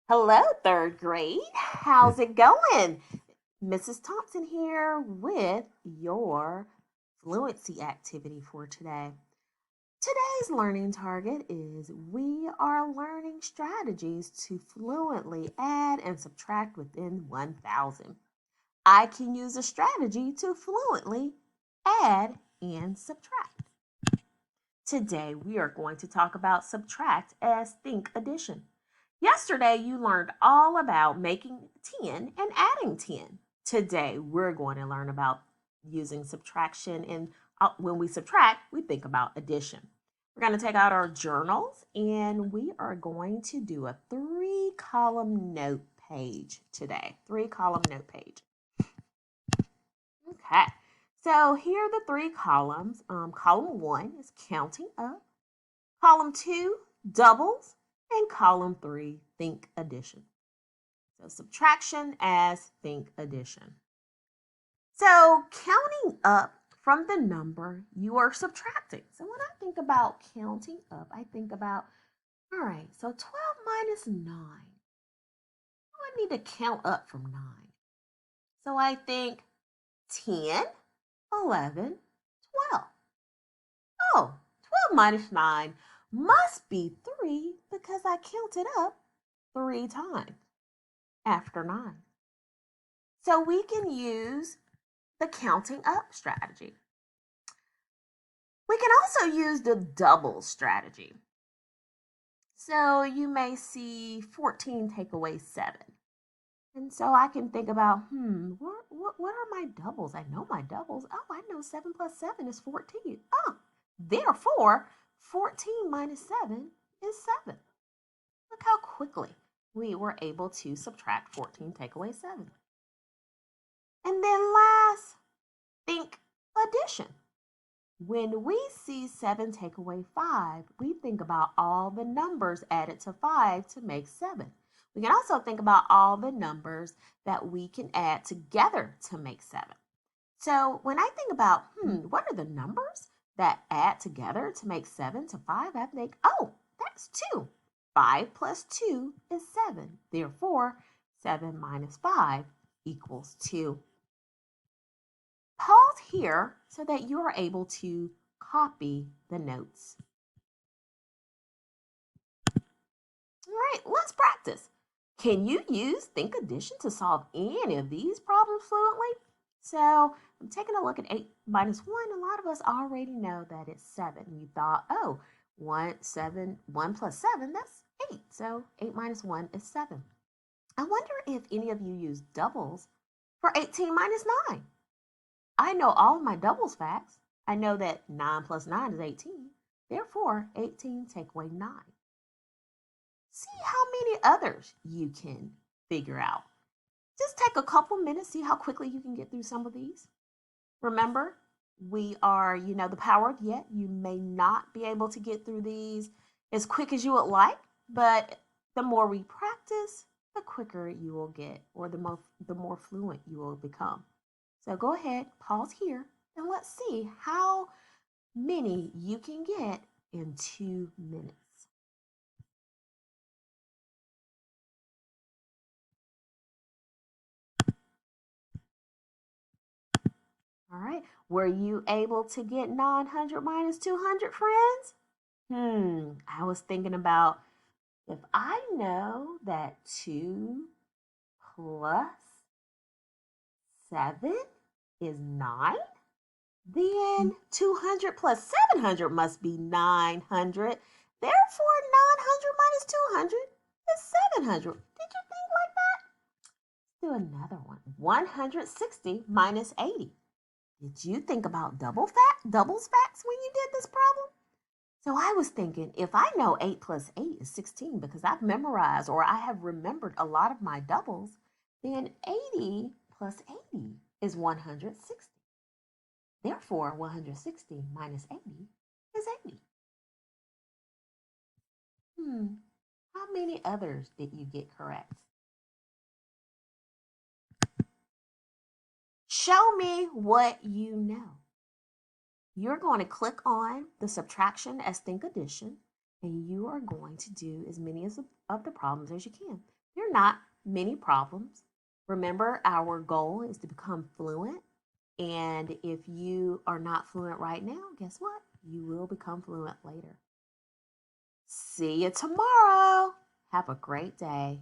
Hello, third grade. How's it going? Mrs. Thompson here with your fluency activity for today. Today's learning target is we are learning strategies to fluently add and subtract within 1,000. I can use a strategy to fluently add and subtract. Today, we are going to talk about subtract as think addition. Yesterday, you learned all about making 10 and adding 10. Today, we're going to learn about using subtraction, and when we subtract, we think about addition. We're going to take out our journals and we are going to do a 3-column note page today. 3-column note page. Okay. So here are the 3 columns. Column 1 is counting up. Column 2, doubles. And column 3, think addition. So subtraction as think addition. So counting up from the number you are subtracting. So when I think about counting up, I think about, all right, so 12 minus 9. I need to count up from 9. So I think 10, 11, 12. Oh, 12 minus 9 must be 3 because I counted up 3 times after 9. So we can use the counting up strategy. We can also use the double strategy. So you may see 14 take away 7. And so I can think about, what are my doubles? I know my doubles. Oh, I know 7 plus 7 is 14. Oh, therefore, 14 minus 7 is 7. Look how quickly we were able to subtract 14, take away 7. And then last, think addition. When we see 7 take away 5, we think about all the numbers added to 5 to make 7. We can also think about all the numbers that we can add together to make 7. So when I think about, what are the numbers that add together to make 7 to 5, I think, oh, that's 2. 5 plus 2 is 7. Therefore, 7 minus 5 equals 2. Pause here so that you are able to copy the notes. All right, let's practice. Can you use think addition to solve any of these problems fluently? So I'm taking a look at 8 minus 1. A lot of us already know that it's 7. You thought, oh, 1 plus 7, that's 8. So 8 minus 1 is 7. I wonder if any of you use doubles for 18 minus 9. I know all of my doubles facts. I know that 9 plus 9 is 18. Therefore, 18 take away 9. See how many others you can figure out. Just take a couple minutes, see how quickly you can get through some of these. Remember, we are, the power of yet. You may not be able to get through these as quick as you would like, but the more we practice, the quicker you will get, or the more fluent you will become. So go ahead, pause here, and let's see how many you can get in 2 minutes. All right, were you able to get 900 minus 200, friends? I was thinking about if I know that 2 plus 7 is 9, then 200 plus 700 must be 900. Therefore, 900 minus 200 is 700. Did you think like that? Let's do another one. 160 minus 80. Did you think about doubles facts when you did this problem? So I was thinking, if I know 8 plus 8 is 16 because I've memorized or I have remembered a lot of my doubles, then 80 plus 80 is 160. Therefore, 160 minus 80 is 80. How many others did you get correct? Show me what you know. You're going to click on the subtraction as think addition, and you are going to do as many of the problems as you can. You're not many problems. Remember, our goal is to become fluent. And if you are not fluent right now, guess what? You will become fluent later. See you tomorrow. Have a great day.